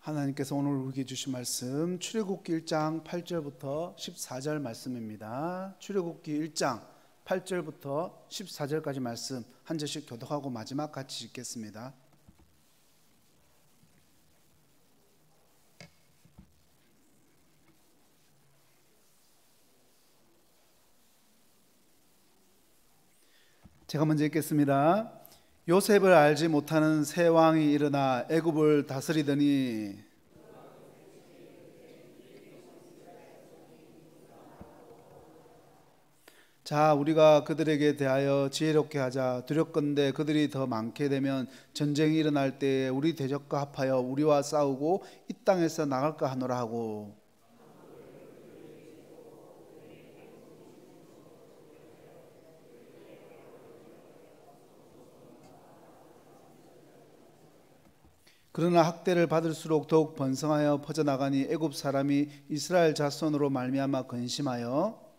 하나님께서 오늘 우리에게 주신 말씀 출애굽기 1장 8절부터 14절 말씀입니다. 출애굽기 1장 8절부터 14절까지 말씀 한 절씩 교독하고 마지막 같이 읽겠습니다. 제가 먼저 읽겠습니다. 요셉을 알지 못하는 새 왕이 일어나 애굽을 다스리더니 자, 우리가 그들에게 대하여 지혜롭게 하자. 두렵건대 그들이 더 많게 되면 전쟁이 일어날 때에 우리 대적과 합하여 우리와 싸우고 이 땅에서 나갈까 하노라 하고, 그러나 학대를 받을수록 더욱 번성하여 퍼져나가니 애굽 사람이 이스라엘 자손으로 말미암아 근심하여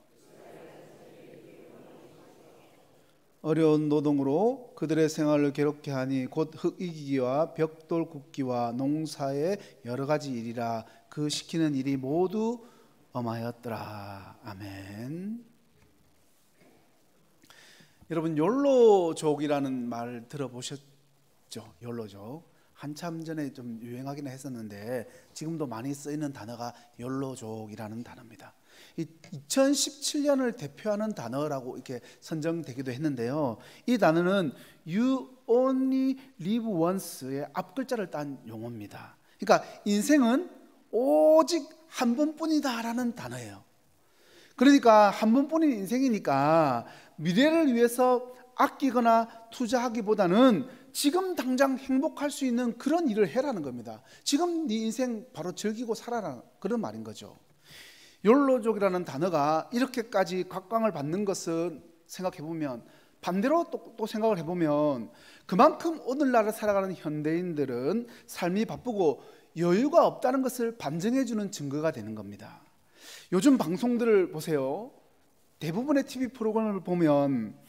어려운 노동으로 그들의 생활을 괴롭게 하니 곧 흙 이기기와 벽돌 굽기와 농사의 여러 가지 일이라. 그 시키는 일이 모두 엄하였더라. 아멘. 여러분, 욜로족이라는 말 들어보셨죠? 욜로족. 한참 전에 좀 유행하긴 했었는데 지금도 많이 쓰이는 단어가 욜로족이라는 단어입니다. 2017년을 대표하는 단어라고 이렇게 선정되기도 했는데요. 이 단어는 You only live once의 앞글자를 딴 용어입니다. 그러니까 인생은 오직 한 번뿐이다라는 단어예요. 그러니까 한 번뿐인 인생이니까 미래를 위해서 아끼거나 투자하기보다는 지금 당장 행복할 수 있는 그런 일을 해라는 겁니다. 지금 네 인생 바로 즐기고 살아라, 그런 말인 거죠. 욜로족이라는 단어가 이렇게까지 각광을 받는 것은 생각해보면, 반대로 또 생각을 해보면 그만큼 오늘날을 살아가는 현대인들은 삶이 바쁘고 여유가 없다는 것을 반증해주는 증거가 되는 겁니다. 요즘 방송들을 보세요. 대부분의 TV 프로그램을 보면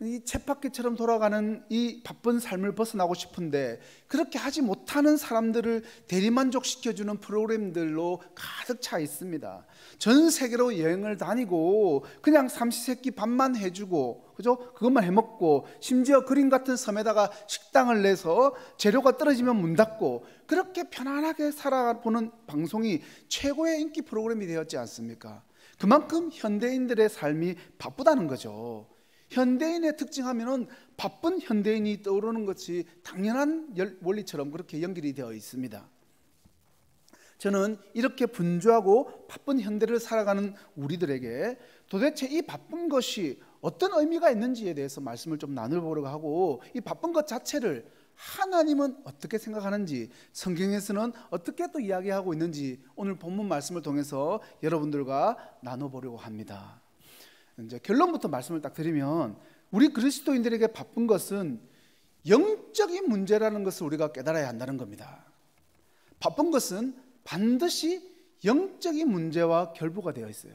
이 쳇바퀴처럼 돌아가는 이 바쁜 삶을 벗어나고 싶은데 그렇게 하지 못하는 사람들을 대리만족시켜주는 프로그램들로 가득 차 있습니다. 전 세계로 여행을 다니고 그냥 삼시세끼 밥만 해주고, 그죠? 그것만 해먹고, 심지어 그림 같은 섬에다가 식당을 내서 재료가 떨어지면 문 닫고, 그렇게 편안하게 살아보는 방송이 최고의 인기 프로그램이 되었지 않습니까? 그만큼 현대인들의 삶이 바쁘다는 거죠. 현대인의 특징하면은 바쁜 현대인이 떠오르는 것이 당연한 원리처럼 그렇게 연결이 되어 있습니다. 저는 이렇게 분주하고 바쁜 현대를 살아가는 우리들에게 도대체 이 바쁜 것이 어떤 의미가 있는지에 대해서 말씀을 좀 나눠보려고 하고, 이 바쁜 것 자체를 하나님은 어떻게 생각하는지, 성경에서는 어떻게 또 이야기하고 있는지 오늘 본문 말씀을 통해서 여러분들과 나눠보려고 합니다. 이제 결론부터 말씀을 딱 드리면, 우리 그리스도인들에게 바쁜 것은 영적인 문제라는 것을 우리가 깨달아야 한다는 겁니다. 바쁜 것은 반드시 영적인 문제와 결부가 되어 있어요.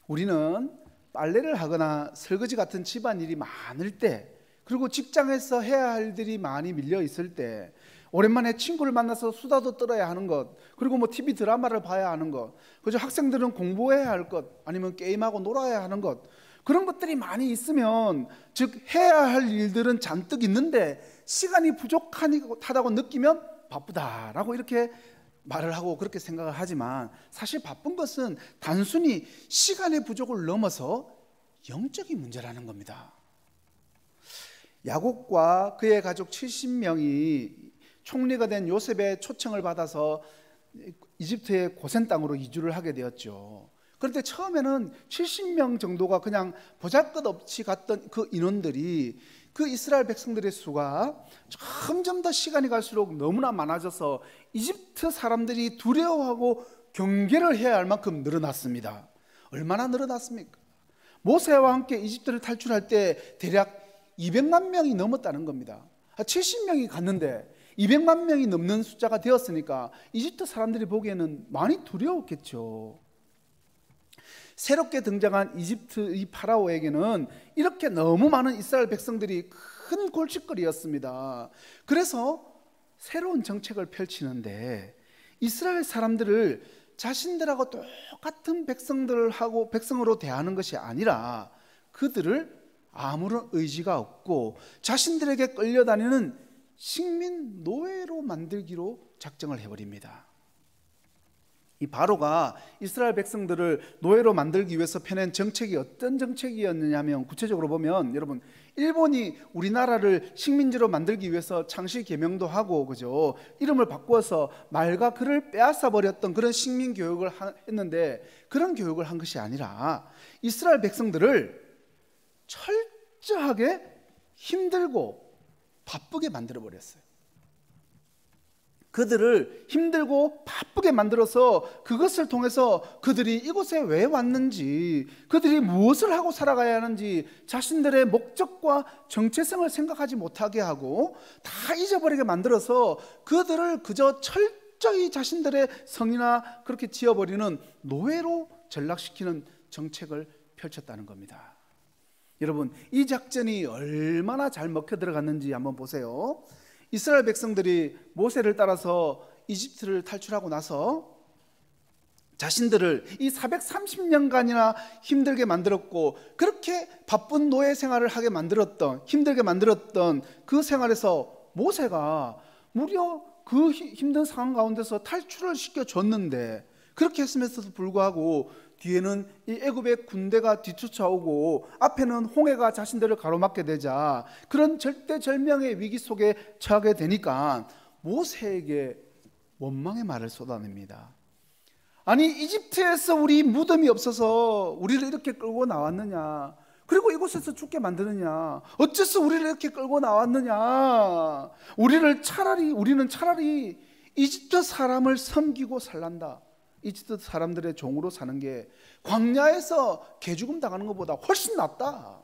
우리는 빨래를 하거나 설거지 같은 집안일이 많을 때, 그리고 직장에서 해야 할 일들이 많이 밀려 있을 때, 오랜만에 친구를 만나서 수다도 떨어야 하는 것, 그리고 뭐 TV 드라마를 봐야 하는 것, 그죠? 학생들은 공부해야 할 것, 아니면 게임하고 놀아야 하는 것, 그런 것들이 많이 있으면, 즉 해야 할 일들은 잔뜩 있는데 시간이 부족하다고 느끼면 바쁘다라고 이렇게 말을 하고 그렇게 생각을 하지만, 사실 바쁜 것은 단순히 시간의 부족을 넘어서 영적인 문제라는 겁니다. 야곱과 그의 가족 70명이 총리가 된 요셉의 초청을 받아서 이집트의 고센 땅으로 이주를 하게 되었죠. 그런데 처음에는 70명 정도가 그냥 보잘것없이 갔던 그 인원들이, 그 이스라엘 백성들의 수가 점점 더 시간이 갈수록 너무나 많아져서 이집트 사람들이 두려워하고 경계를 해야 할 만큼 늘어났습니다. 얼마나 늘어났습니까? 모세와 함께 이집트를 탈출할 때 대략 200만 명이 넘었다는 겁니다. 70명이 갔는데 200만 명이 넘는 숫자가 되었으니까 이집트 사람들이 보기에는 많이 두려웠겠죠. 새롭게 등장한 이집트 이 파라오에게는 이렇게 너무 많은 이스라엘 백성들이 큰 골칫거리였습니다. 그래서 새로운 정책을 펼치는데 이스라엘 사람들을 자신들하고 똑같은 백성으로 대하는 것이 아니라 그들을 아무런 의지가 없고 자신들에게 끌려다니는 식민 노예로 만들기로 작정을 해버립니다. 이 바로가 이스라엘 백성들을 노예로 만들기 위해서 펴낸 정책이 어떤 정책이었느냐면, 구체적으로 보면 여러분, 일본이 우리나라를 식민지로 만들기 위해서 창씨 개명도 하고, 그죠? 이름을 바꾸어서 말과 글을 빼앗아 버렸던 그런 식민 교육을 했는데, 그런 교육을 한 것이 아니라 이스라엘 백성들을 철저하게 힘들고 바쁘게 만들어 버렸어요. 그들을 힘들고 바쁘게 만들어서 그것을 통해서 그들이 이곳에 왜 왔는지, 그들이 무엇을 하고 살아가야 하는지 자신들의 목적과 정체성을 생각하지 못하게 하고 다 잊어버리게 만들어서 그들을 그저 철저히 자신들의 성이나 그렇게 지어버리는 노예로 전락시키는 정책을 펼쳤다는 겁니다. 여러분, 이 작전이 얼마나 잘 먹혀 들어갔는지 한번 보세요. 이스라엘 백성들이 모세를 따라서 이집트를 탈출하고 나서 자신들을 이 430년간이나 힘들게 만들었고, 그렇게 바쁜 노예 생활을 하게 만들었던, 힘들게 만들었던 그 생활에서 모세가 무려 그 힘든 상황 가운데서 탈출을 시켜줬는데, 그렇게 했음에도 불구하고 뒤에는 이 애굽의 군대가 뒤쫓아오고 앞에는 홍해가 자신들을 가로막게 되자 그런 절대절명의 위기 속에 처하게 되니까 모세에게 원망의 말을 쏟아냅니다. 아니, 이집트에서 우리 무덤이 없어서 우리를 이렇게 끌고 나왔느냐, 그리고 이곳에서 죽게 만드느냐, 어째서 우리를 이렇게 끌고 나왔느냐, 우리는 차라리 이집트 사람을 섬기고 살란다. 이집트 사람들의 종으로 사는 게 광야에서 개죽음 당하는 것보다 훨씬 낫다.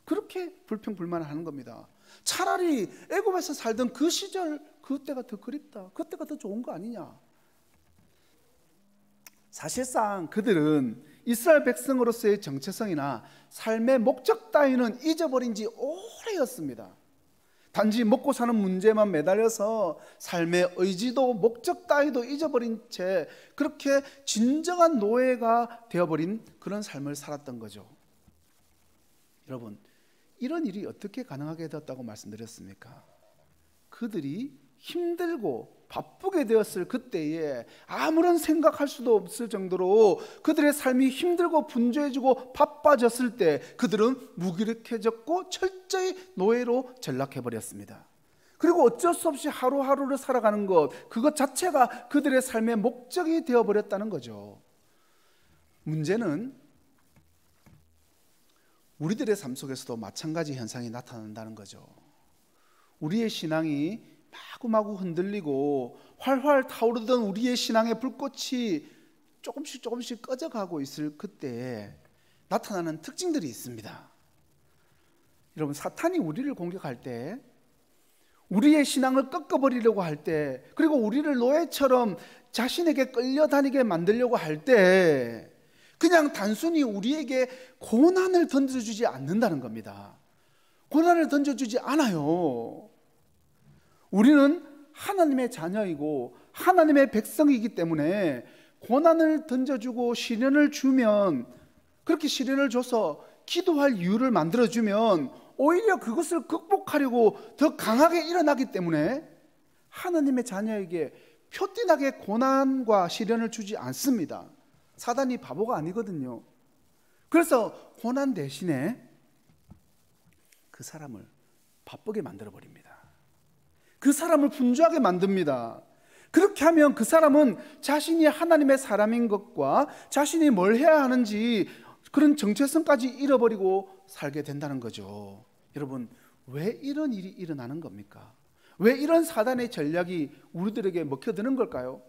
그렇게 불평불만을 하는 겁니다. 차라리 애굽에서 살던 그 시절, 그때가 더 그립다, 그때가 더 좋은 거 아니냐. 사실상 그들은 이스라엘 백성으로서의 정체성이나 삶의 목적 따위는 잊어버린 지 오래였습니다. 단지 먹고 사는 문제만 매달려서 삶의 의지도 목적 따위도 잊어버린 채 그렇게 진정한 노예가 되어버린 그런 삶을 살았던 거죠. 여러분, 이런 일이 어떻게 가능하게 되었다고 말씀드렸습니까? 그들이 힘들고 바쁘게 되었을 그때에 아무런 생각할 수도 없을 정도로 그들의 삶이 힘들고 분주해지고 바빠졌을 때 그들은 무기력해졌고 철저히 노예로 전락해버렸습니다. 그리고 어쩔 수 없이 하루하루를 살아가는 것, 그것 자체가 그들의 삶의 목적이 되어버렸다는 거죠. 문제는 우리들의 삶 속에서도 마찬가지 현상이 나타난다는 거죠. 우리의 신앙이 마구마구 흔들리고 활활 타오르던 우리의 신앙의 불꽃이 조금씩 꺼져가고 있을 그때에 나타나는 특징들이 있습니다. 여러분, 사탄이 우리를 공격할 때, 우리의 신앙을 꺾어버리려고 할 때, 그리고 우리를 노예처럼 자신에게 끌려다니게 만들려고 할 때 그냥 단순히 우리에게 고난을 던져주지 않는다는 겁니다. 고난을 던져주지 않아요. 우리는 하나님의 자녀이고 하나님의 백성이기 때문에 고난을 던져주고 시련을 주면, 그렇게 시련을 줘서 기도할 이유를 만들어주면 오히려 그것을 극복하려고 더 강하게 일어나기 때문에 하나님의 자녀에게 표띠나게 고난과 시련을 주지 않습니다. 사단이 바보가 아니거든요. 그래서 고난 대신에 그 사람을 바쁘게 만들어버립니다. 그 사람을 분주하게 만듭니다. 그렇게 하면 그 사람은 자신이 하나님의 사람인 것과 자신이 뭘 해야 하는지 그런 정체성까지 잃어버리고 살게 된다는 거죠. 여러분, 왜 이런 일이 일어나는 겁니까? 왜 이런 사단의 전략이 우리들에게 먹혀드는 걸까요?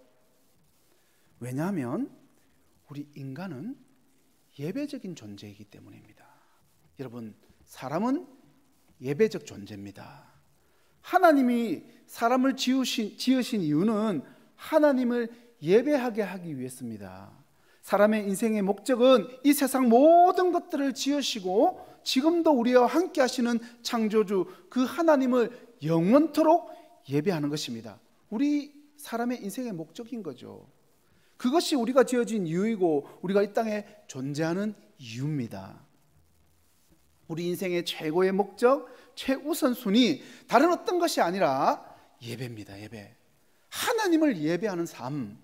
왜냐하면 우리 인간은 예배적인 존재이기 때문입니다. 여러분, 사람은 예배적 존재입니다. 하나님이 사람을 지으신 이유는 하나님을 예배하게 하기 위해서입니다. 사람의 인생의 목적은 이 세상 모든 것들을 지으시고 지금도 우리와 함께 하시는 창조주 그 하나님을 영원토록 예배하는 것입니다. 우리 사람의 인생의 목적인 거죠. 그것이 우리가 지어진 이유이고 우리가 이 땅에 존재하는 이유입니다. 우리 인생의 최고의 목적, 최우선순위, 다른 어떤 것이 아니라 예배입니다. 예배. 하나님을 예배하는 삶.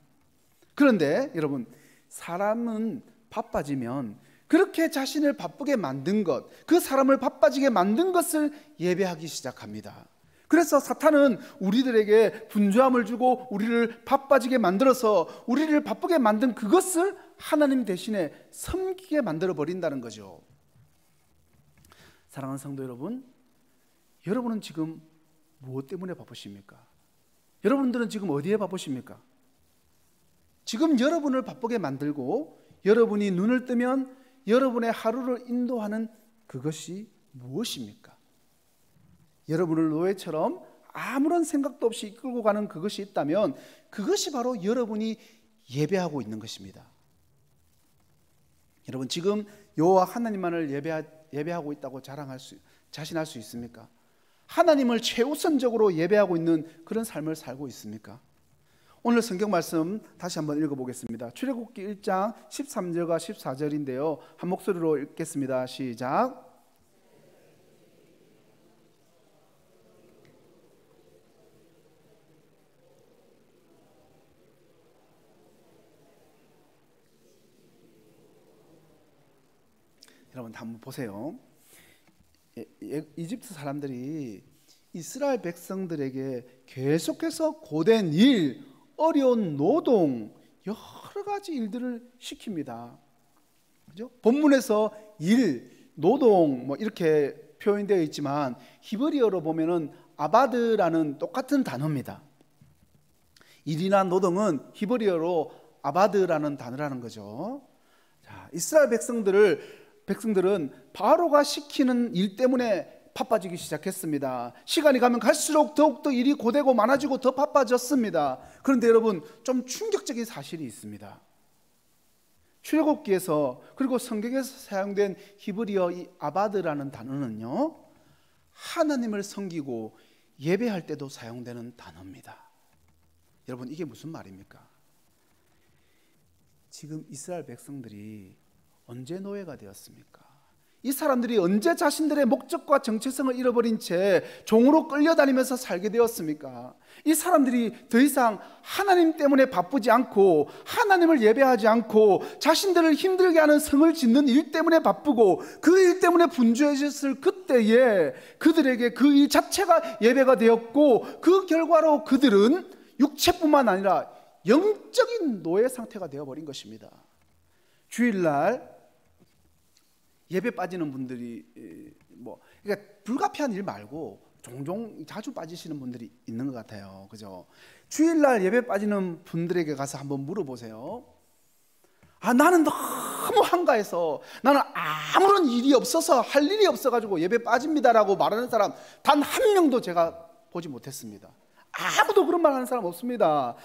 그런데 여러분, 사람은 바빠지면 그렇게 자신을 바쁘게 만든 것, 그 사람을 바빠지게 만든 것을 예배하기 시작합니다. 그래서 사탄은 우리들에게 분주함을 주고 우리를 바빠지게 만들어서 우리를 바쁘게 만든 그것을 하나님 대신에 섬기게 만들어 버린다는 거죠. 사랑하는 성도 여러분, 여러분은 지금 무엇 때문에 바쁘십니까? 여러분들은 지금 어디에 바쁘십니까? 지금 여러분을 바쁘게 만들고 여러분이 눈을 뜨면 여러분의 하루를 인도하는 그것이 무엇입니까? 여러분을 노예처럼 아무런 생각도 없이 이끌고 가는 그것이 있다면 그것이 바로 여러분이 예배하고 있는 것입니다. 여러분, 지금 여호와 하나님만을 예배하고 있다고 자신할 수 있습니까? 하나님을 최우선적으로 예배하고 있는 그런 삶을 살고 있습니까? 오늘 성경 말씀 다시 한번 읽어보겠습니다. 출애굽기 1장 13절과 14절인데요, 한 목소리로 읽겠습니다. 시작. 여러분 한번 보세요. 이집트 사람들이 이스라엘 백성들에게 계속해서 고된 일, 어려운 노동, 여러 가지 일들을 시킵니다. 그죠? 본문에서 일, 노동 뭐 이렇게 표현되어 있지만 히브리어로 보면은 아바드라는 똑같은 단어입니다. 일이나 노동은 히브리어로 아바드라는 단어라는 거죠. 자, 이스라엘 백성들은 바로가 시키는 일 때문에 바빠지기 시작했습니다. 시간이 가면 갈수록 더욱더 일이 고되고 많아지고 더 바빠졌습니다. 그런데 여러분, 좀 충격적인 사실이 있습니다. 출애굽기에서 그리고 성경에서 사용된 히브리어 이 아바드라는 단어는요, 하나님을 섬기고 예배할 때도 사용되는 단어입니다. 여러분, 이게 무슨 말입니까? 지금 이스라엘 백성들이 언제 노예가 되었습니까? 이 사람들이 언제 자신들의 목적과 정체성을 잃어버린 채 종으로 끌려다니면서 살게 되었습니까? 이 사람들이 더 이상 하나님 때문에 바쁘지 않고 하나님을 예배하지 않고 자신들을 힘들게 하는 성을 짓는 일 때문에 바쁘고 그 일 때문에 분주해졌을 그때에 그들에게 그 일 자체가 예배가 되었고, 그 결과로 그들은 육체뿐만 아니라 영적인 노예 상태가 되어버린 것입니다. 주일날 예배 빠지는 분들이 그러니까 불가피한 일 말고 종종 자주 빠지시는 분들이 있는 것 같아요. 그죠? 주일날 예배 빠지는 분들에게 가서 한번 물어보세요. 나는 너무 한가해서, 나는 아무런 일이 없어서, 할 일이 없어가지고 예배 빠집니다라고 말하는 사람 단 한 명도 제가 보지 못했습니다. 아무도 그런 말 하는 사람 없습니다.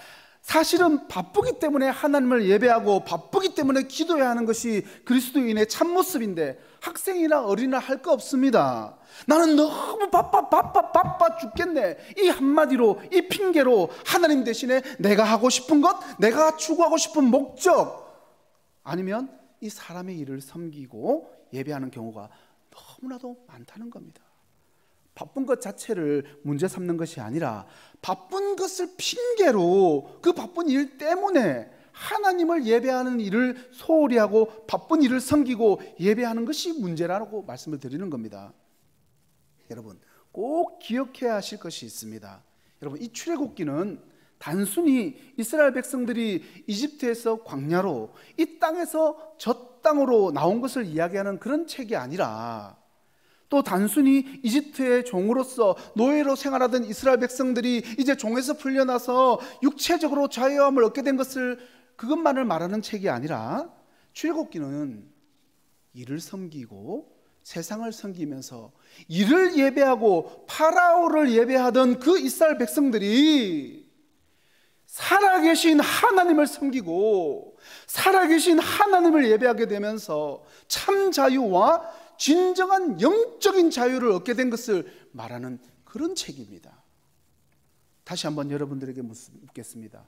사실은 바쁘기 때문에 하나님을 예배하고 바쁘기 때문에 기도해야 하는 것이 그리스도인의 참모습인데, 학생이나 어린이나 할 거 없습니다. 나는 너무 바빠 죽겠네, 이 한마디로, 이 핑계로 하나님 대신에 내가 하고 싶은 것, 내가 추구하고 싶은 목적, 아니면 이 사람의 일을 섬기고 예배하는 경우가 너무나도 많다는 겁니다. 바쁜 것 자체를 문제 삼는 것이 아니라 바쁜 것을 핑계로, 그 바쁜 일 때문에 하나님을 예배하는 일을 소홀히 하고 바쁜 일을 섬기고 예배하는 것이 문제라고 말씀을 드리는 겁니다. 여러분, 꼭 기억해야 하실 것이 있습니다. 여러분, 이 출애굽기는 단순히 이스라엘 백성들이 이집트에서 광야로, 이 땅에서 저 땅으로 나온 것을 이야기하는 그런 책이 아니라, 또 단순히 이집트의 종으로서 노예로 생활하던 이스라엘 백성들이 이제 종에서 풀려나서 육체적으로 자유함을 얻게 된 것을, 그것만을 말하는 책이 아니라, 출애굽기는 이를 섬기고 세상을 섬기면서 이를 예배하고 파라오를 예배하던 그 이스라엘 백성들이 살아계신 하나님을 섬기고 살아계신 하나님을 예배하게 되면서 참 자유와 진정한 영적인 자유를 얻게 된 것을 말하는 그런 책입니다. 다시 한번 여러분들에게 묻겠습니다.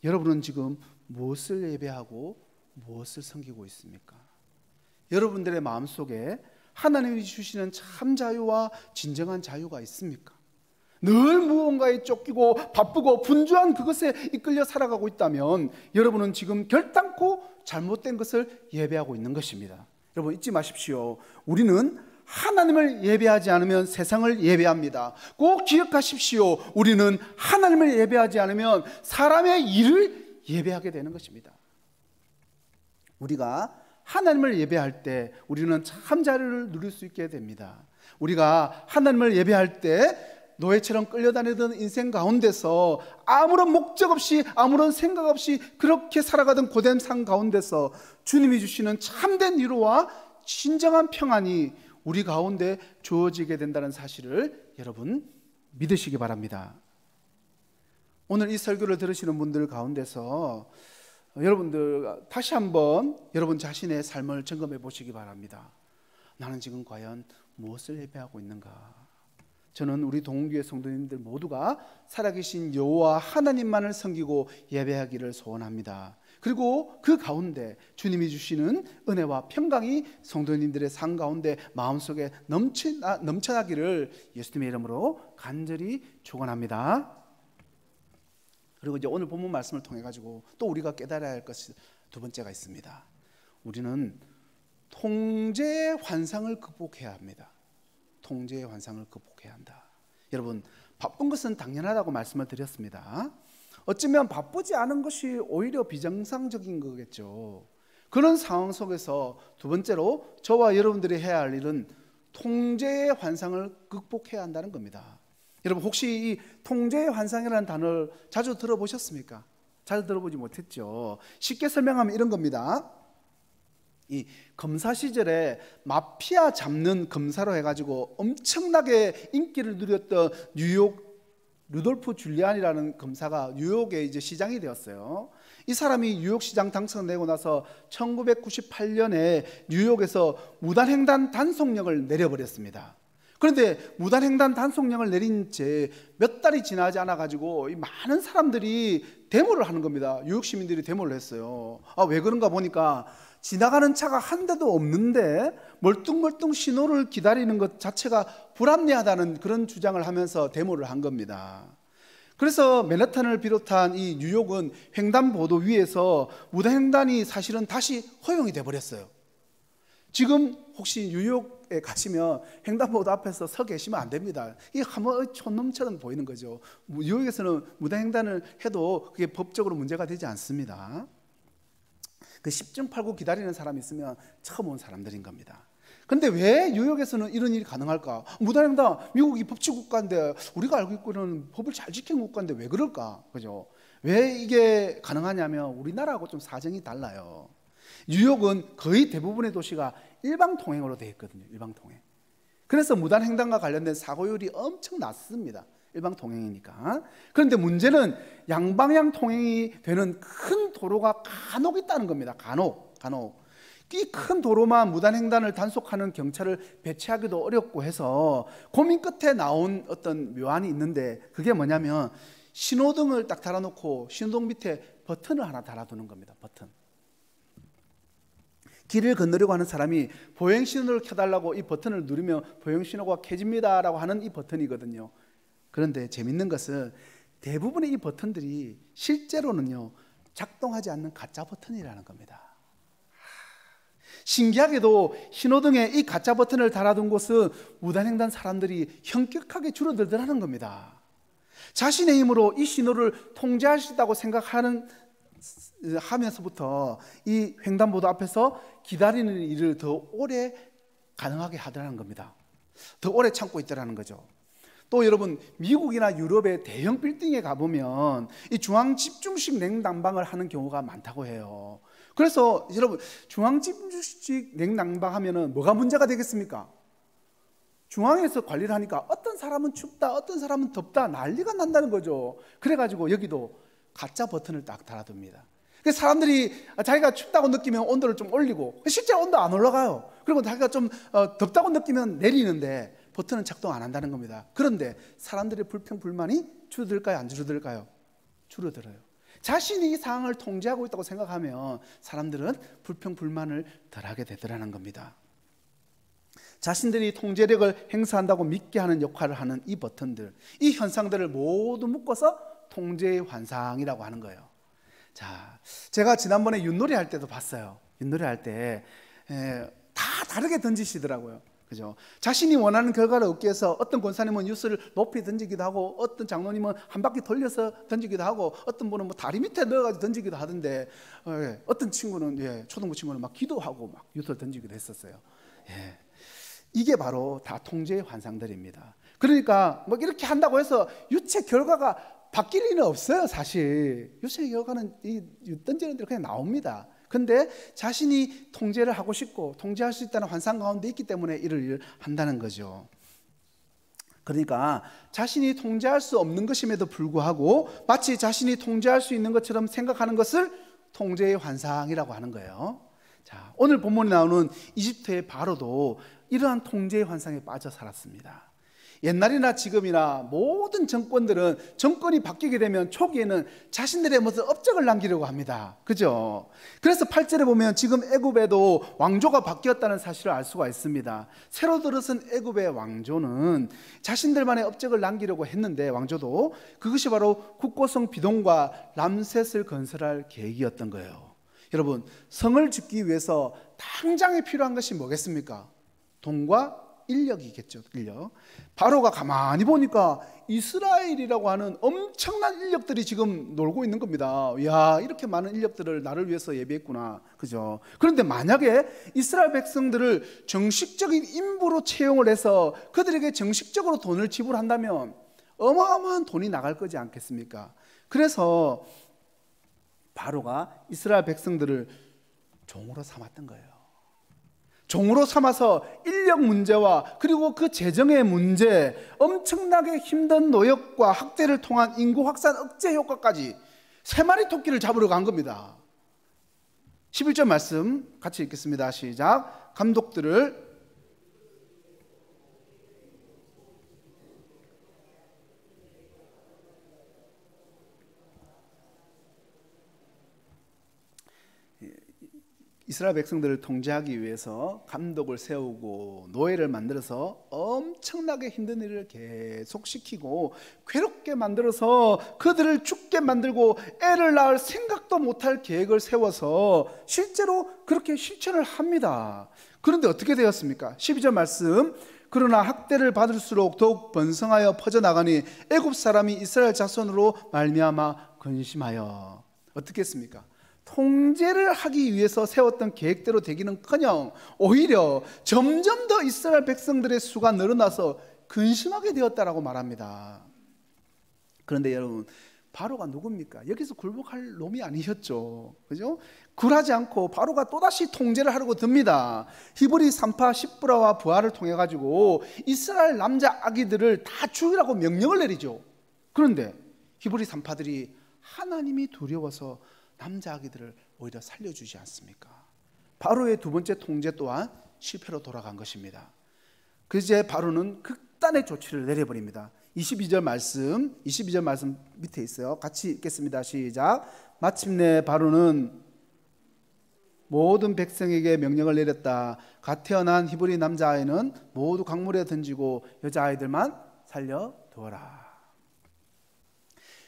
여러분은 지금 무엇을 예배하고 무엇을 섬기고 있습니까? 여러분들의 마음속에 하나님이 주시는 참 자유와 진정한 자유가 있습니까? 늘 무언가에 쫓기고 바쁘고 분주한 그것에 이끌려 살아가고 있다면 여러분은 지금 결단코 잘못된 것을 예배하고 있는 것입니다. 여러분 잊지 마십시오. 우리는 하나님을 예배하지 않으면 세상을 예배합니다. 꼭 기억하십시오. 우리는 하나님을 예배하지 않으면 사람의 일을 예배하게 되는 것입니다. 우리가 하나님을 예배할 때 우리는 참 자유를 누릴 수 있게 됩니다. 우리가 하나님을 예배할 때 노예처럼 끌려다니던 인생 가운데서 아무런 목적 없이 아무런 생각 없이 그렇게 살아가던 고된 삶 가운데서 주님이 주시는 참된 위로와 진정한 평안이 우리 가운데 주어지게 된다는 사실을 여러분 믿으시기 바랍니다. 오늘 이 설교를 들으시는 분들 가운데서 여러분들 다시 한번 여러분 자신의 삶을 점검해 보시기 바랍니다. 나는 지금 과연 무엇을 예배하고 있는가? 저는 우리 동교회 성도님들 모두가 살아계신 여호와 하나님만을 섬기고 예배하기를 소원합니다. 그리고 그 가운데 주님이 주시는 은혜와 평강이 성도님들의 삶 가운데 마음속에 넘쳐나기를 예수님의 이름으로 간절히 축원합니다. 그리고 이제 오늘 본문 말씀을 통해 가지고 또 우리가 깨달아야 할 것이 두 번째가 있습니다. 우리는 통제의 환상을 극복해야 합니다. 통제의 환상을 극복해야 한다. 여러분 바쁜 것은 당연하다고 말씀을 드렸습니다. 어쩌면 바쁘지 않은 것이 오히려 비정상적인 거겠죠. 그런 상황 속에서 두 번째로 저와 여러분들이 해야 할 일은 통제의 환상을 극복해야 한다는 겁니다. 여러분 혹시 이 통제의 환상이라는 단어를 자주 들어보셨습니까? 잘 들어보지 못했죠. 쉽게 설명하면 이런 겁니다. 이 검사 시절에 마피아 잡는 검사로 해가지고 엄청나게 인기를 누렸던 뉴욕 루돌프 줄리안이라는 검사가 뉴욕에 이제 시장이 되었어요. 이 사람이 뉴욕 시장 당선되고 나서 1998년에 뉴욕에서 무단횡단 단속령을 내려버렸습니다. 그런데 무단횡단 단속령을 내린 채 몇 달이 지나지 않아 가지고 많은 사람들이 데모를 하는 겁니다. 뉴욕 시민들이 데모를 했어요. 왜 그런가 보니까 지나가는 차가 한 대도 없는데 멀뚱멀뚱 신호를 기다리는 것 자체가 불합리하다는 그런 주장을 하면서 데모를 한 겁니다. 그래서 맨하탄을 비롯한 이 뉴욕은 횡단보도 위에서 무단횡단이 사실은 다시 허용이 돼 버렸어요. 지금 혹시 뉴욕에 가시면 횡단보도 앞에서 서 계시면 안 됩니다. 이게 한번 촌놈처럼 보이는 거죠. 뉴욕에서는 무단횡단을 해도 그게 법적으로 문제가 되지 않습니다. 그 10중 8구 기다리는 사람이 있으면 처음 온 사람들인 겁니다. 그런데 왜 뉴욕에서는 이런 일이 가능할까? 무단횡단, 미국이 법치국가인데 우리가 알고 있고는 법을 잘 지키는 국가인데 왜 그럴까? 그죠? 왜 이게 가능하냐면 우리나라하고 좀 사정이 달라요. 뉴욕은 거의 대부분의 도시가 일방통행으로 되어 있거든요. 일방통행. 그래서 무단횡단과 관련된 사고율이 엄청 낮습니다. 일방통행이니까. 그런데 문제는 양방향 통행이 되는 큰 도로가 간혹 있다는 겁니다. 간혹. 이 큰 도로만 무단횡단을 단속하는 경찰을 배치하기도 어렵고 해서 고민 끝에 나온 어떤 묘안이 있는데 그게 뭐냐면 신호등을 딱 달아놓고 신호등 밑에 버튼을 하나 달아두는 겁니다. 버튼. 길을 건너려고 하는 사람이 보행신호를 켜달라고 이 버튼을 누르면 보행신호가 켜집니다라고 하는 이 버튼이거든요. 그런데 재밌는 것은 대부분의 이 버튼들이 실제로는요 작동하지 않는 가짜 버튼이라는 겁니다. 신기하게도 신호등에 이 가짜 버튼을 달아둔 곳은 무단횡단 사람들이 현격하게 줄어들더라는 겁니다. 자신의 힘으로 이 신호를 통제할 수 있다고 하면서부터 이 횡단보도 앞에서 기다리는 일을 더 오래 가능하게 하더라는 겁니다. 더 오래 참고 있더라는 거죠. 또 여러분 미국이나 유럽의 대형 빌딩에 가보면 이 중앙 집중식 냉난방을 하는 경우가 많다고 해요. 그래서 여러분 중앙 집중식 냉난방 하면은 뭐가 문제가 되겠습니까? 중앙에서 관리를 하니까 어떤 사람은 춥다 어떤 사람은 덥다 난리가 난다는 거죠. 그래가지고 여기도 가짜 버튼을 딱 달아둡니다. 그래서 사람들이 자기가 춥다고 느끼면 온도를 좀 올리고 실제 온도 안 올라가요. 그리고 자기가 좀 덥다고 느끼면 내리는데 버튼은 작동 안 한다는 겁니다. 그런데 사람들의 불평, 불만이 줄어들까요? 안 줄어들까요? 줄어들어요. 자신이 이 상황을 통제하고 있다고 생각하면 사람들은 불평, 불만을 덜하게 되더라는 겁니다. 자신들이 통제력을 행사한다고 믿게 하는 역할을 하는 이 버튼들, 이 현상들을 모두 묶어서 통제의 환상이라고 하는 거예요. 자, 제가 지난번에 윷놀이 할 때도 봤어요. 윷놀이 할 때 다 다르게 던지시더라고요. 그죠? 자신이 원하는 결과를 얻기 위해서 어떤 권사님은 윷을 높이 던지기도 하고, 어떤 장로님은 한 바퀴 돌려서 던지기도 하고, 어떤 분은 뭐 다리 밑에 넣어가지고 던지기도 하던데, 어떤 친구는 초등부 친구는 막 기도하고 막 윷을 던지기도 했었어요. 이게 바로 다 통제의 환상들입니다. 그러니까 뭐 이렇게 한다고 해서 윷의 결과가 바뀔 리는 없어요. 사실 윷의 결과는 이 윷 던지는 대로 그냥 나옵니다. 근데 자신이 통제를 하고 싶고 통제할 수 있다는 환상 가운데 있기 때문에 이를 일을 한다는 거죠. 그러니까 자신이 통제할 수 없는 것임에도 불구하고 마치 자신이 통제할 수 있는 것처럼 생각하는 것을 통제의 환상이라고 하는 거예요. 자, 오늘 본문에 나오는 이집트의 바로도 이러한 통제의 환상에 빠져 살았습니다. 옛날이나 지금이나 모든 정권들은 정권이 바뀌게 되면 초기에는 자신들의 무슨 업적을 남기려고 합니다. 그죠? 그래서 8절에 보면 지금 애굽에도 왕조가 바뀌었다는 사실을 알 수가 있습니다. 새로 들어선 애굽의 왕조는 자신들만의 업적을 남기려고 했는데, 왕조도 그것이 바로 국고성 비동과 람셋을 건설할 계획이었던 거예요. 여러분, 성을 짓기 위해서 당장에 필요한 것이 뭐겠습니까? 돈과 인력이겠죠. 인력. 바로가 가만히 보니까 이스라엘이라고 하는 엄청난 인력들이 지금 놀고 있는 겁니다. 야, 이렇게 많은 인력들을 나를 위해서 예비했구나. 그죠? 그런데 만약에 이스라엘 백성들을 정식적인 인부로 채용을 해서 그들에게 정식적으로 돈을 지불한다면 어마어마한 돈이 나갈 거지 않겠습니까? 그래서 바로가 이스라엘 백성들을 종으로 삼았던 거예요. 종으로 삼아서 인력 문제와 그리고 그 재정의 문제, 엄청나게 힘든 노역과 학대를 통한 인구 확산 억제 효과까지 3마리 토끼를 잡으러 간 겁니다. 11절 말씀 같이 읽겠습니다. 시작. 감독들을 이스라엘 백성들을 통제하기 위해서 감독을 세우고 노예를 만들어서 엄청나게 힘든 일을 계속시키고 괴롭게 만들어서 그들을 죽게 만들고 애를 낳을 생각도 못할 계획을 세워서 실제로 그렇게 실천을 합니다. 그런데 어떻게 되었습니까? 12절 말씀. 그러나 학대를 받을수록 더욱 번성하여 퍼져나가니 애굽 사람이 이스라엘 자손으로 말미암아 근심하여. 어떻게 했습니까? 통제를 하기 위해서 세웠던 계획대로 되기는커녕 오히려 점점 더 이스라엘 백성들의 수가 늘어나서 근심하게 되었다라고 말합니다. 그런데 여러분, 바로가 누굽니까? 여기서 굴복할 놈이 아니셨죠. 그죠? 굴하지 않고 바로가 또다시 통제를 하려고 듭니다. 히브리 산파 십브라와 부하를 통해 가지고 이스라엘 남자 아기들을 다 죽이라고 명령을 내리죠. 그런데 히브리 산파들이 하나님이 두려워서 남자 아기들을 오히려 살려주지 않습니까? 바로의 두 번째 통제 또한 실패로 돌아간 것입니다. 그제 바로는 극단의 조치를 내려버립니다. 22절 말씀 밑에 있어요. 같이 읽겠습니다. 시작. 마침내 바로는 모든 백성에게 명령을 내렸다. 갓 태어난 히브리 남자아이는 모두 강물에 던지고 여자아이들만 살려두어라.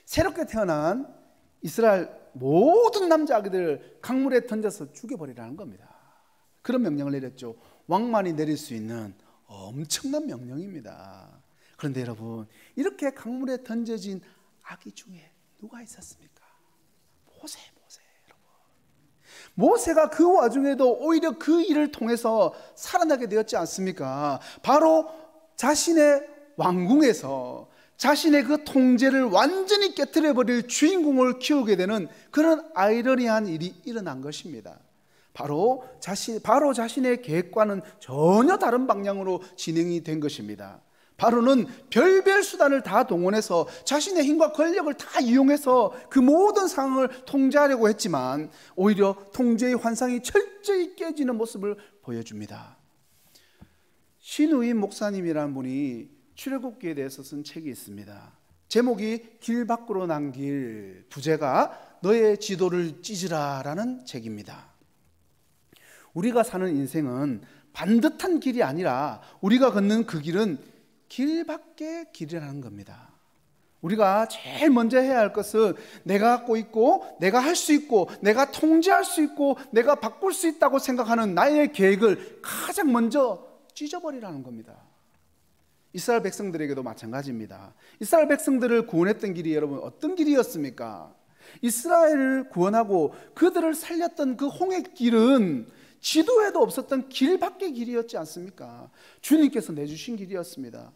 새롭게 태어난 이스라엘 모든 남자 아기들 강물에 던져서 죽여버리라는 겁니다. 그런 명령을 내렸죠. 왕만이 내릴 수 있는 엄청난 명령입니다. 그런데 여러분, 이렇게 강물에 던져진 아기 중에 누가 있었습니까? 모세 여러분. 모세가 그 와중에도 오히려 그 일을 통해서 살아나게 되었지 않습니까? 바로 자신의 왕궁에서 자신의 그 통제를 완전히 깨트려버릴 주인공을 키우게 되는 그런 아이러니한 일이 일어난 것입니다. 바로 자신의 계획과는 전혀 다른 방향으로 진행이 된 것입니다. 바로는 별별 수단을 다 동원해서 자신의 힘과 권력을 다 이용해서 그 모든 상황을 통제하려고 했지만 오히려 통제의 환상이 철저히 깨지는 모습을 보여줍니다. 신우임 목사님이라는 분이 출애굽기에 대해서 쓴 책이 있습니다. 제목이 길 밖으로 난 길, 부제가 너의 지도를 찢으라라는 책입니다. 우리가 사는 인생은 반듯한 길이 아니라 우리가 걷는 그 길은 길 밖의 길이라는 겁니다. 우리가 제일 먼저 해야 할 것은 내가 갖고 있고 내가 할 수 있고 내가 통제할 수 있고 내가 바꿀 수 있다고 생각하는 나의 계획을 가장 먼저 찢어버리라는 겁니다. 이스라엘 백성들에게도 마찬가지입니다. 이스라엘 백성들을 구원했던 길이 여러분 어떤 길이었습니까? 이스라엘을 구원하고 그들을 살렸던 그 홍해길은 지도에도 없었던 길 밖의 길이었지 않습니까? 주님께서 내주신 길이었습니다.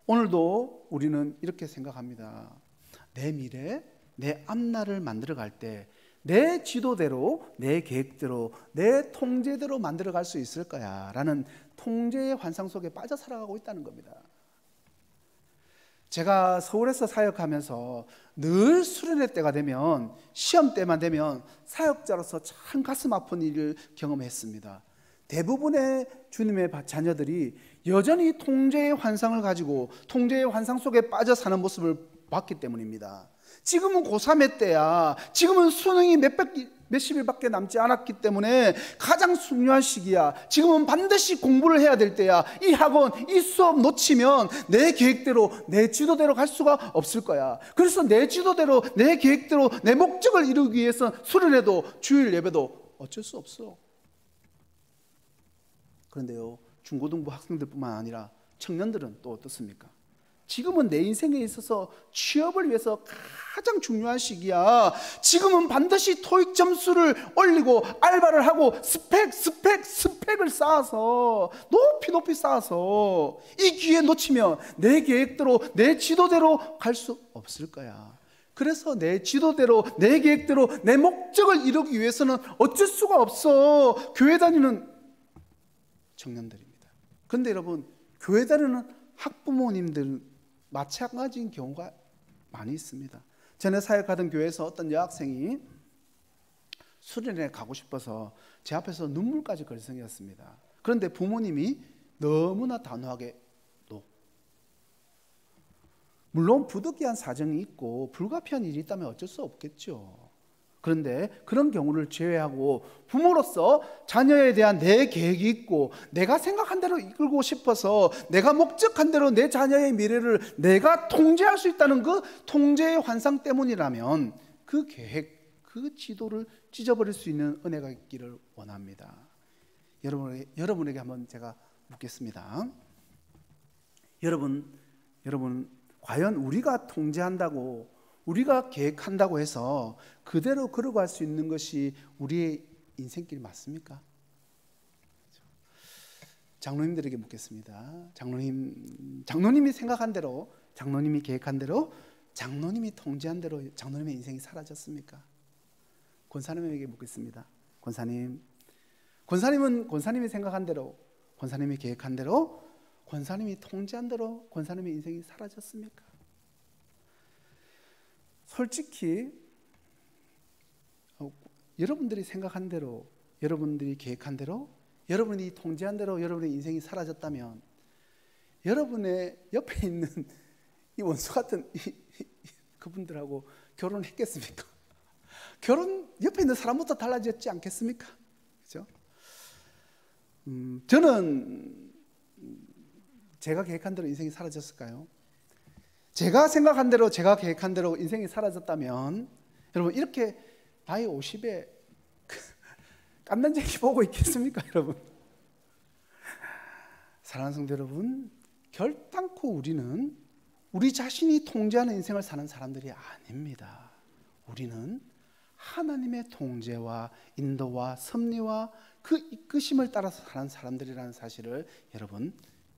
오늘도 우리는 이렇게 생각합니다. 내 미래, 내 앞날을 만들어 갈 때 내 지도대로, 내 계획대로, 내 통제대로 만들어 갈 수 있을 거야 라는 통제의 환상 속에 빠져 살아가고 있다는 겁니다. 제가 서울에서 사역하면서 늘 수련회 때가 되면, 시험 때만 되면 사역자로서 참 가슴 아픈 일을 경험했습니다. 대부분의 주님의 자녀들이 여전히 통제의 환상을 가지고 통제의 환상 속에 빠져 사는 모습을 봤기 때문입니다. 지금은 고3의 때야. 지금은 수능이 몇십 일밖에 남지 않았기 때문에 가장 중요한 시기야. 지금은 반드시 공부를 해야 될 때야. 이 학원, 이 수업 놓치면 내 계획대로, 내 지도대로 갈 수가 없을 거야. 그래서 내 지도대로, 내 계획대로 내 목적을 이루기 위해서 수련회도 주일 예배도 어쩔 수 없어. 그런데요, 중고등부 학생들뿐만 아니라 청년들은 또 어떻습니까? 지금은 내 인생에 있어서 취업을 위해서 가장 중요한 시기야. 지금은 반드시 토익 점수를 올리고 알바를 하고 스펙을 쌓아서 높이 쌓아서 이 기회 놓치면 내 계획대로, 내 지도대로 갈 수 없을 거야. 그래서 내 지도대로, 내 계획대로 내 목적을 이루기 위해서는 어쩔 수가 없어. 교회 다니는 청년들입니다. 그런데 여러분, 교회 다니는 학부모님들은 마찬가지인 경우가 많이 있습니다. 전에 사역하던 교회에서 어떤 여학생이 수련회 가고 싶어서 제 앞에서 눈물까지 걸성이었습니다. 그런데 부모님이 너무나 단호하게 노. 물론 부득이한 사정이 있고 불가피한 일이 있다면 어쩔 수 없겠죠. 그런데 그런 경우를 제외하고 부모로서 자녀에 대한 내 계획이 있고 내가 생각한 대로 이끌고 싶어서 내가 목적한 대로 내 자녀의 미래를 내가 통제할 수 있다는 그 통제의 환상 때문이라면 그 계획, 그 지도를 찢어버릴 수 있는 은혜가 있기를 원합니다. 여러분에게 한번 제가 묻겠습니다. 여러분 과연 우리가 통제한다고, 우리가 계획한다고 해서 그대로 걸어갈 수 있는 것이 우리의 인생길 맞습니까? 장로님들에게 묻겠습니다. 장로님이 생각한 대로, 장로님이 계획한 대로, 장로님이 통제한 대로 장로님의 인생이 사라졌습니까? 권사님에게 묻겠습니다. 권사님은 권사님이 생각한 대로, 권사님이 계획한 대로, 권사님이 통제한 대로 권사님의 인생이 사라졌습니까? 솔직히 여러분들이 생각한 대로, 여러분들이 계획한 대로, 여러분이 통제한 대로 여러분의 인생이 사라졌다면 여러분의 옆에 있는 이 원수 같은 그분들하고 결혼했겠습니까? 옆에 있는 사람부터 달라졌지 않겠습니까? 그렇죠? 저는 제가 계획한 대로 인생이 사라졌을까요? 제가 생각한 대로, 제가 계획한 대로 인생이 사라졌다면 여러분 이렇게 나이 50에 깜난쟁이 보고 있겠습니까? 여러분, 사랑하는 성도 여러분, 결단코 우리는 우리 자신이 통제하는 인생을 사는 사람들이 아닙니다. 우리는 하나님의 통제와 인도와 섭리와 그 이끄심을 따라서 사는 사람들이라는 사실을 여러분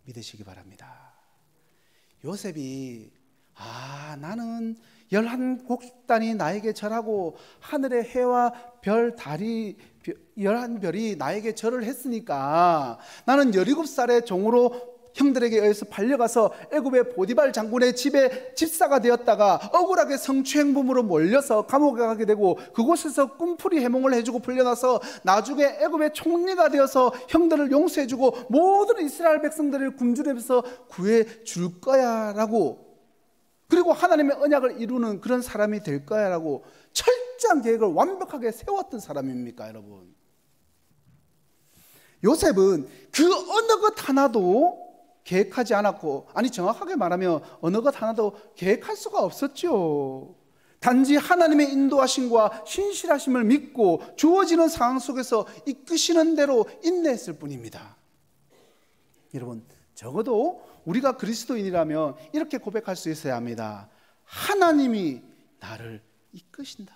믿으시기 바랍니다. 요셉이 나는 11곡단이 나에게 절하고 하늘의 해와 별, 달이 11별이 나에게 절을 했으니까 나는 17살의 종으로 형들에게 의해서 팔려가서 애굽의 보디발 장군의 집에 집사가 되었다가 억울하게 성추행범으로 몰려서 감옥에 가게 되고 그곳에서 꿈풀이 해몽을 해주고 풀려나서 나중에 애굽의 총리가 되어서 형들을 용서해주고 모든 이스라엘 백성들을 굶주려서 구해줄 거야 라고, 그리고 하나님의 언약을 이루는 그런 사람이 될 거야 라고 철저한 계획을 완벽하게 세웠던 사람입니까 여러분? 요셉은 그 어느 것 하나도 계획하지 않았고, 아니 정확하게 말하면 어느 것 하나도 계획할 수가 없었죠. 단지 하나님의 인도하심과 신실하심을 믿고 주어지는 상황 속에서 이끄시는 대로 인내했을 뿐입니다. 여러분, 적어도 우리가 그리스도인이라면 이렇게 고백할 수 있어야 합니다. 하나님이 나를 이끄신다.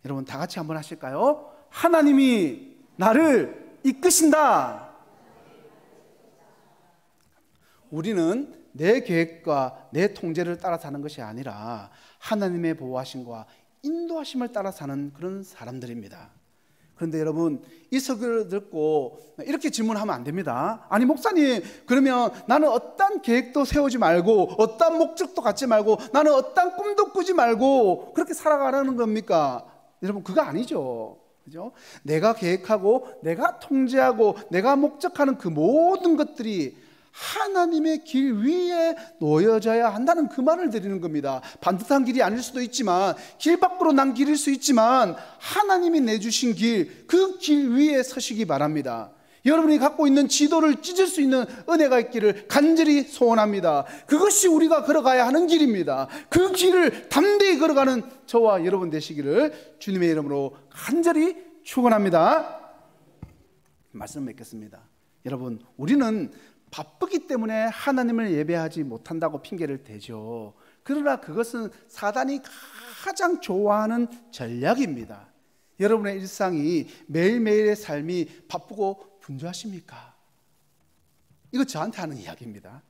여러분 다 같이 한번 하실까요? 하나님이 나를 이끄신다. 우리는 내 계획과 내 통제를 따라 사는 것이 아니라 하나님의 보호하심과 인도하심을 따라 사는 그런 사람들입니다. 그런데 여러분, 이 설교를 듣고 이렇게 질문하면 안 됩니다. 아니 목사님, 그러면 나는 어떤 계획도 세우지 말고 어떤 목적도 갖지 말고 나는 어떤 꿈도 꾸지 말고 그렇게 살아가라는 겁니까? 여러분 그거 아니죠. 그죠? 내가 계획하고 내가 통제하고 내가 목적하는 그 모든 것들이 하나님의 길 위에 놓여져야 한다는 그 말을 드리는 겁니다. 반듯한 길이 아닐 수도 있지만, 길 밖으로 난 길일 수 있지만 하나님이 내주신 길, 그 길 위에 서시기 바랍니다. 여러분이 갖고 있는 지도를 찢을 수 있는 은혜가 있기를 간절히 소원합니다. 그것이 우리가 걸어가야 하는 길입니다. 그 길을 담대히 걸어가는 저와 여러분 되시기를 주님의 이름으로 간절히 축원합니다. 말씀 맺겠습니다. 여러분, 우리는 바쁘기 때문에 하나님을 예배하지 못한다고 핑계를 대죠. 그러나 그것은 사단이 가장 좋아하는 전략입니다. 여러분의 일상이, 매일매일의 삶이 바쁘고 분주하십니까? 이거 저한테 하는 이야기입니다.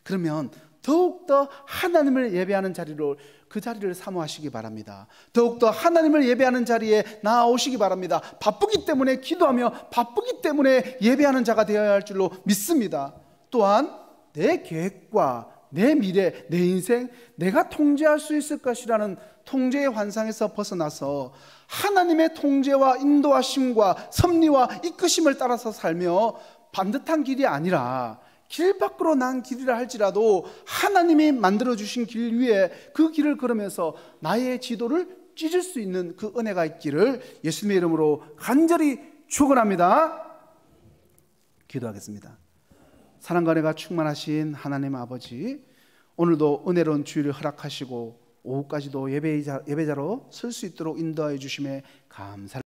그러면 더욱더 하나님을 예배하는 자리로, 그 자리를 사모하시기 바랍니다. 더욱더 하나님을 예배하는 자리에 나아오시기 바랍니다. 바쁘기 때문에 기도하며 바쁘기 때문에 예배하는 자가 되어야 할 줄로 믿습니다. 또한 내 계획과 내 미래, 내 인생, 내가 통제할 수 있을 것이라는 통제의 환상에서 벗어나서 하나님의 통제와 인도하심과 섭리와 이끄심을 따라서 살며 반듯한 길이 아니라 길 밖으로 난 길이라 할지라도 하나님이 만들어주신 길 위에 그 길을 걸으면서 나의 지도를 찢을 수 있는 그 은혜가 있기를 예수님의 이름으로 간절히 축원합니다. 기도하겠습니다. 사랑과 은혜가 충만하신 하나님 아버지, 오늘도 은혜로운 주일을 허락하시고 오후까지도 예배자로 설 수 있도록 인도하여 주심에 감사합니다.